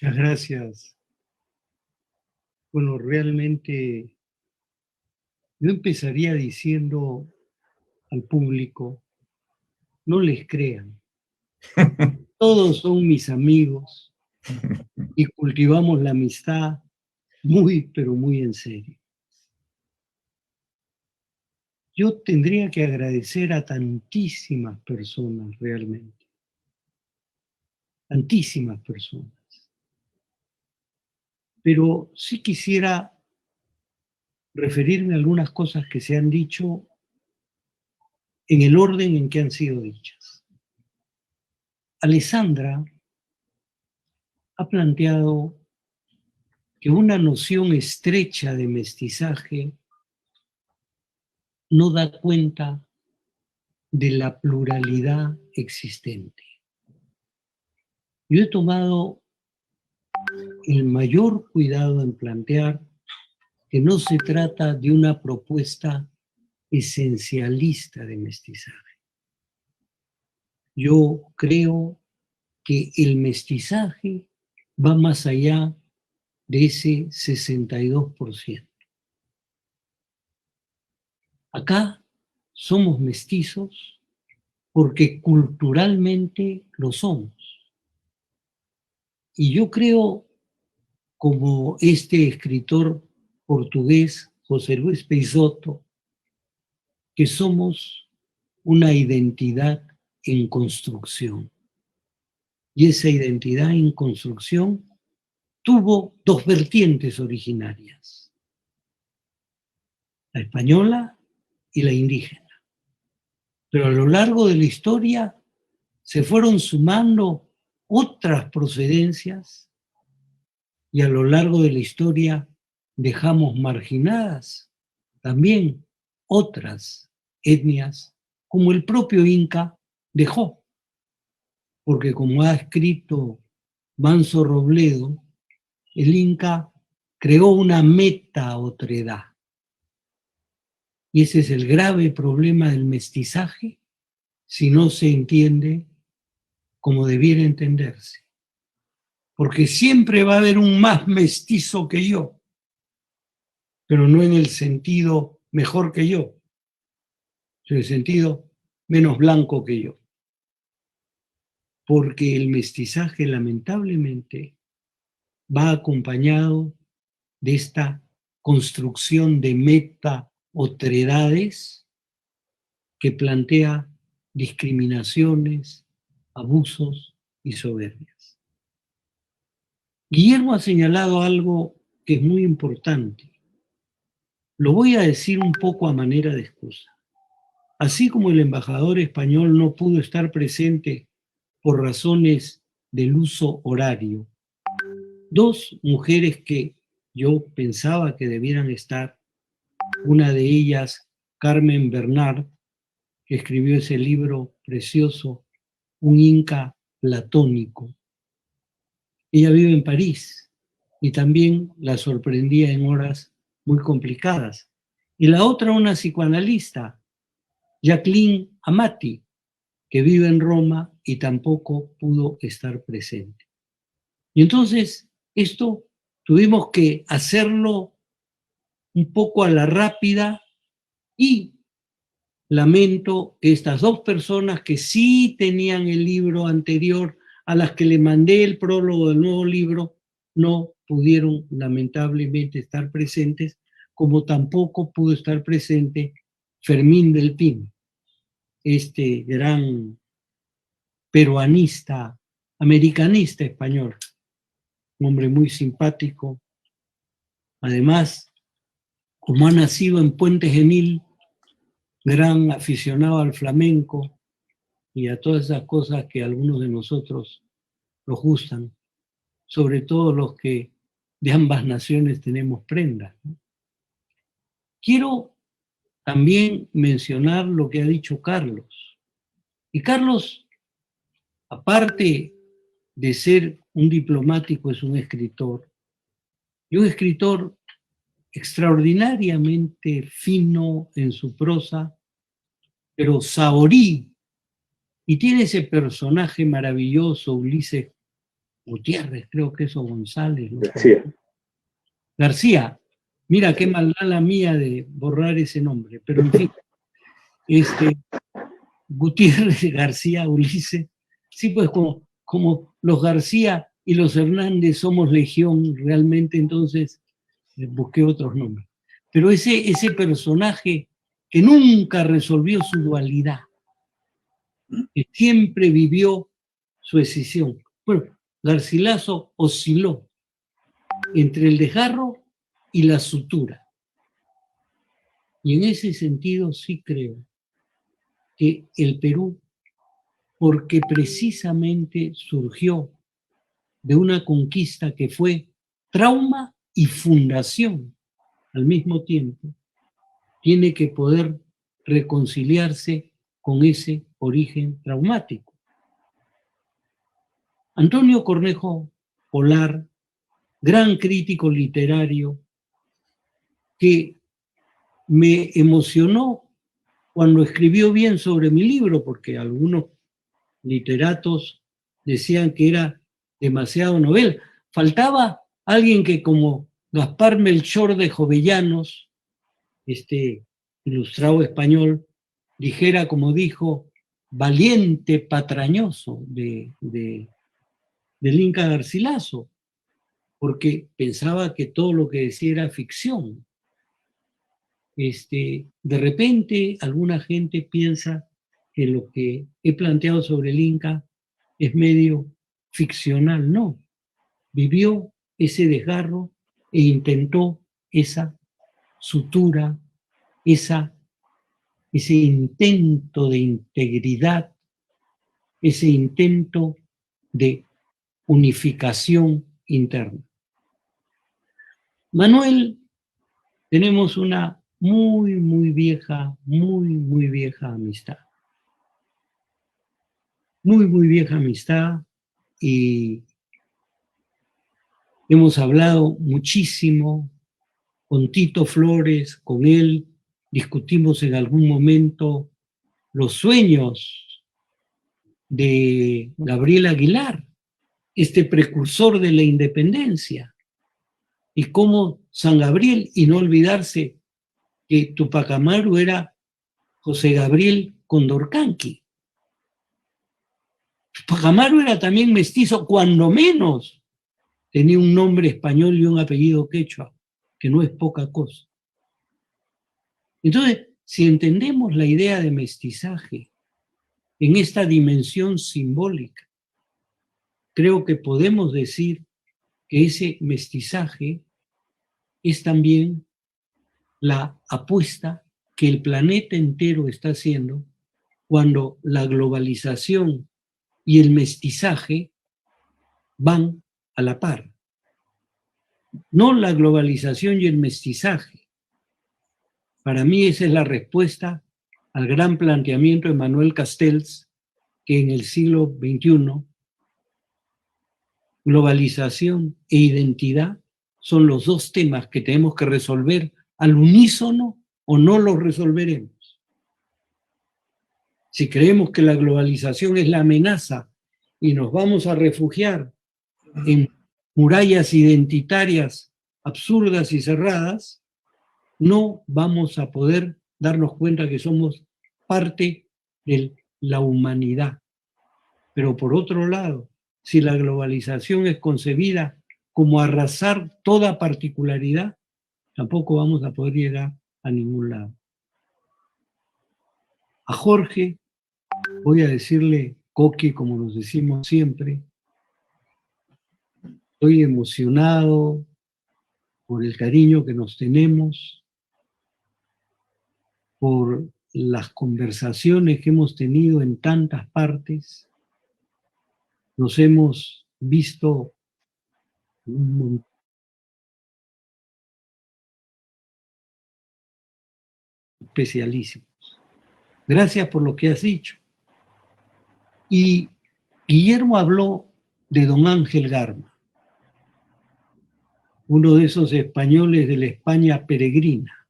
Muchas gracias. Bueno, realmente yo empezaría diciendo al público, no les crean. Todos son mis amigos y cultivamos la amistad muy, pero muy en serio. Yo tendría que agradecer a tantísimas personas realmente. tantísimas personas. Pero sí quisiera referirme a algunas cosas que se han dicho en el orden en que han sido dichas. Alessandra ha planteado que una noción estrecha de mestizaje no da cuenta de la pluralidad existente. Yo he tomado el mayor cuidado en plantear que no se trata de una propuesta esencialista de mestizaje. Yo creo que el mestizaje va más allá de ese 62%. Acá somos mestizos porque culturalmente lo somos. Y yo creo, como este escritor portugués, José Luis Peixoto, que somos una identidad en construcción. Y esa identidad en construcción tuvo dos vertientes originarias, la española y la indígena. Pero a lo largo de la historia se fueron sumando otras procedencias y a lo largo de la historia dejamos marginadas también otras etnias, como el propio Inca dejó. Porque como ha escrito Manso Robledo, el Inca creó una meta-otredad. Y ese es el grave problema del mestizaje si no se entiende como debiera entenderse. Porque siempre va a haber un más mestizo que yo, pero no en el sentido mejor que yo, en el sentido menos blanco que yo. Porque el mestizaje lamentablemente va acompañado de esta construcción de meta-otredades que plantea discriminaciones, abusos y soberbias. Guillermo ha señalado algo que es muy importante. Lo voy a decir un poco a manera de excusa. Así como el embajador español no pudo estar presente por razones del uso horario, dos mujeres que yo pensaba que debieran estar, una de ellas, Carmen Bernard, que escribió ese libro precioso, Un Inca Platónico. Ella vive en París y también la sorprendía en horas muy complicadas. Y la otra, una psicoanalista, Jacqueline Amati, que vive en Roma y tampoco pudo estar presente. Y entonces esto tuvimos que hacerlo un poco a la rápida y lamento que estas dos personas que sí tenían el libro anterior, a las que le mandé el prólogo del nuevo libro, no pudieron lamentablemente estar presentes, como tampoco pudo estar presente Fermín del Pino, este gran peruanista, americanista español, un hombre muy simpático. Además, como ha nacido en Puente Genil, gran aficionado al flamenco y a todas esas cosas que a algunos de nosotros nos gustan, sobre todo los que de ambas naciones tenemos prendas, ¿no? Quiero también mencionar lo que ha dicho Carlos. Y Carlos, aparte de ser un diplomático, es un escritor, y un escritor extraordinariamente fino en su prosa, pero saborí, y tiene ese personaje maravilloso, Ulises Gutiérrez, creo que es, o González, ¿no? García. Mira qué maldad la mía de borrar ese nombre, pero en fin, Gutiérrez, García, Ulises, sí, pues como los García y los Hernández somos legión realmente, entonces busqué otros nombres. Pero ese personaje que nunca resolvió su dualidad, que siempre vivió su escisión. Bueno, Garcilaso osciló entre el desgarro y la sutura. Y en ese sentido sí creo que el Perú, porque precisamente surgió de una conquista que fue trauma y fundación al mismo tiempo, tiene que poder reconciliarse con ese origen traumático. Antonio Cornejo Polar, gran crítico literario, que me emocionó cuando escribió bien sobre mi libro, porque algunos literatos decían que era demasiado novela. Faltaba alguien que, como Gaspar Melchor de Jovellanos, este ilustrado español, dijera, como dijo, valiente patrañoso del Inca Garcilaso, porque pensaba que todo lo que decía era ficción. De repente, alguna gente piensa que lo que he planteado sobre el Inca es medio ficcional. No, vivió ese desgarro e intentó esa sutura, ese intento de integridad, ese intento de unificación interna. Manuel, tenemos una muy vieja amistad. Muy vieja amistad, y hemos hablado muchísimo con Tito Flores, con él discutimos en algún momento los sueños de Gabriel Aguilar, este precursor de la independencia, y cómo San Gabriel, y no olvidarse que Tupac Amaru era José Gabriel Condorcanqui. Tupac Amaru era también mestizo, cuando menos tenía un nombre español y un apellido quechua, que no es poca cosa. Entonces, si entendemos la idea de mestizaje en esta dimensión simbólica, creo que podemos decir que ese mestizaje es también la apuesta que el planeta entero está haciendo cuando la globalización y el mestizaje van a la par. No la globalización y el mestizaje. Para mí esa es la respuesta al gran planteamiento de Manuel Castells, que en el siglo XXI, globalización e identidad son los dos temas que tenemos que resolver al unísono, o no los resolveremos. Si creemos que la globalización es la amenaza y nos vamos a refugiar en murallas identitarias absurdas y cerradas, no vamos a poder darnos cuenta que somos parte de la humanidad. Pero por otro lado, si la globalización es concebida como arrasar toda particularidad, tampoco vamos a poder llegar a ningún lado. A Jorge voy a decirle Coqui, como nos decimos siempre. Estoy emocionado por el cariño que nos tenemos, por las conversaciones que hemos tenido en tantas partes. Nos hemos visto un montón especialísimos. Gracias por lo que has dicho. Y Guillermo habló de don Ángel Garma, uno de esos españoles de la España peregrina,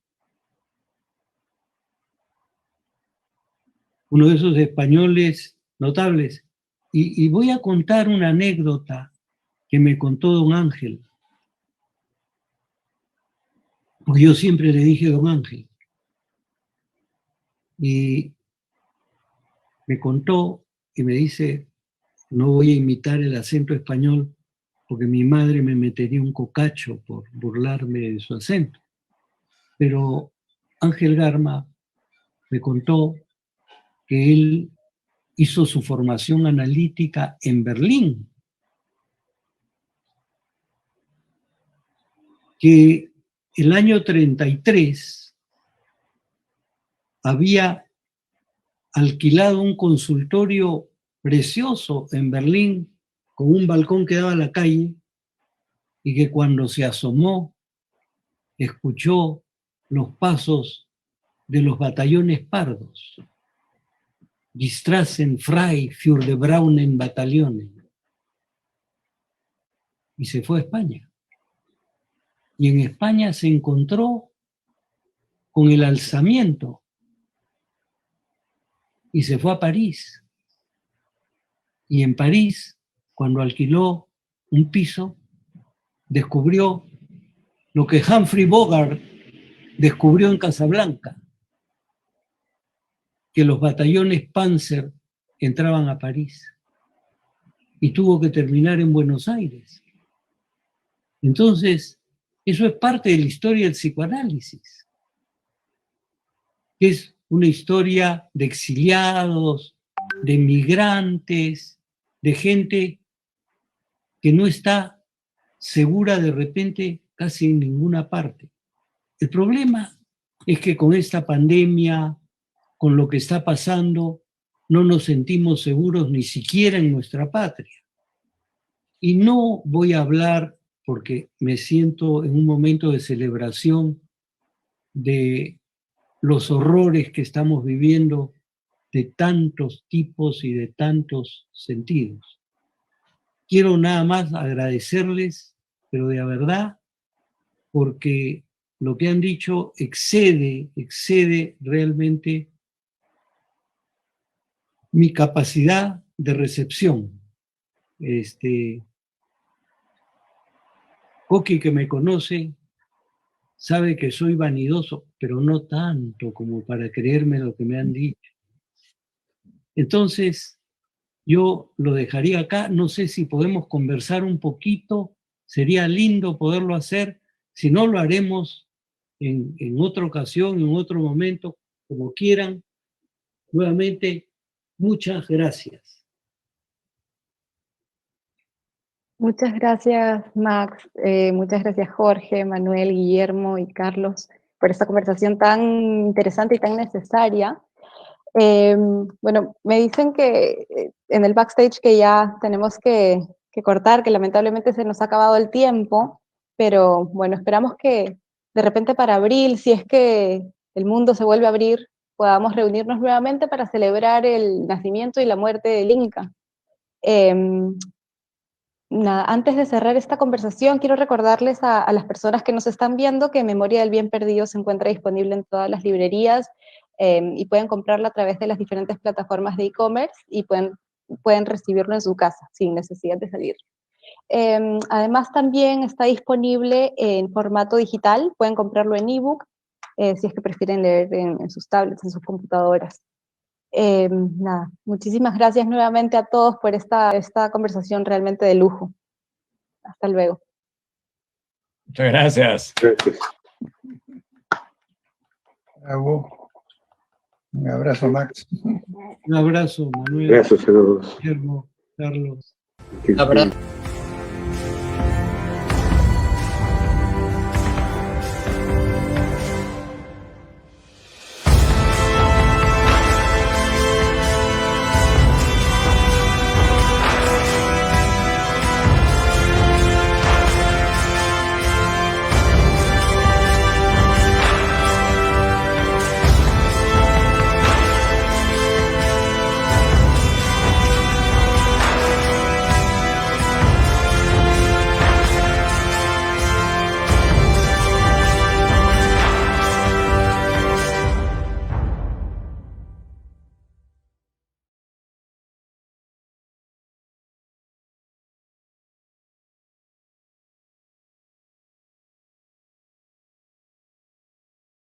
uno de esos españoles notables. Y voy a contar una anécdota que me contó don Ángel, porque yo siempre le dije don Ángel. Y me contó y me dice, no voy a imitar el acento español porque mi madre me metería un cocacho por burlarme de su acento. Pero Ángel Garma me contó que él hizo su formación analítica en Berlín, que el año 33 había alquilado un consultorio precioso en Berlín con un balcón que daba a la calle y que cuando se asomó escuchó los pasos de los batallones pardos. Die Straßen frei für die braunen Bataillonen. Y se fue a España. Y en España se encontró con el alzamiento y se fue a París. Y en París, cuando alquiló un piso, descubrió lo que Humphrey Bogart descubrió en Casablanca, que los batallones Panzer entraban a París y tuvo que terminar en Buenos Aires. Entonces, eso es parte de la historia del psicoanálisis, que es una historia de exiliados, de migrantes, de gente que no está segura de repente casi en ninguna parte. El problema es que con esta pandemia, con lo que está pasando, no nos sentimos seguros ni siquiera en nuestra patria. Y no voy a hablar, porque me siento en un momento de celebración de los horrores que estamos viviendo de tantos tipos y de tantos sentidos. Quiero nada más agradecerles, pero de verdad, porque lo que han dicho excede realmente mi capacidad de recepción. Coqui, que me conoce, sabe que soy vanidoso, pero no tanto como para creerme lo que me han dicho. Entonces, yo lo dejaría acá. No sé si podemos conversar un poquito. Sería lindo poderlo hacer. Si no, lo haremos en otra ocasión, en otro momento, como quieran. Nuevamente, muchas gracias. Muchas gracias, Max. Muchas gracias, Jorge, Manuel, Guillermo y Carlos, por esta conversación tan interesante y tan necesaria. Bueno, me dicen que en el backstage que ya tenemos que cortar, que lamentablemente se nos ha acabado el tiempo, pero bueno, esperamos que de repente para abril, si es que el mundo se vuelve a abrir, podamos reunirnos nuevamente para celebrar el nacimiento y la muerte del Inca. Nada, antes de cerrar esta conversación, quiero recordarles a las personas que nos están viendo que Memoria del Bien Perdido se encuentra disponible en todas las librerías y pueden comprarla a través de las diferentes plataformas de e-commerce y pueden recibirlo en su casa sin necesidad de salir. Además, también está disponible en formato digital, pueden comprarlo en ebook si es que prefieren leer en sus tablets, en sus computadoras. Nada, muchísimas gracias nuevamente a todos por esta conversación realmente de lujo. Hasta luego. Muchas gracias. Gracias. Bravo. Un abrazo, Max. Un abrazo, Manuel. Gracias a todos. Guillermo, Carlos. Que- Un abrazo.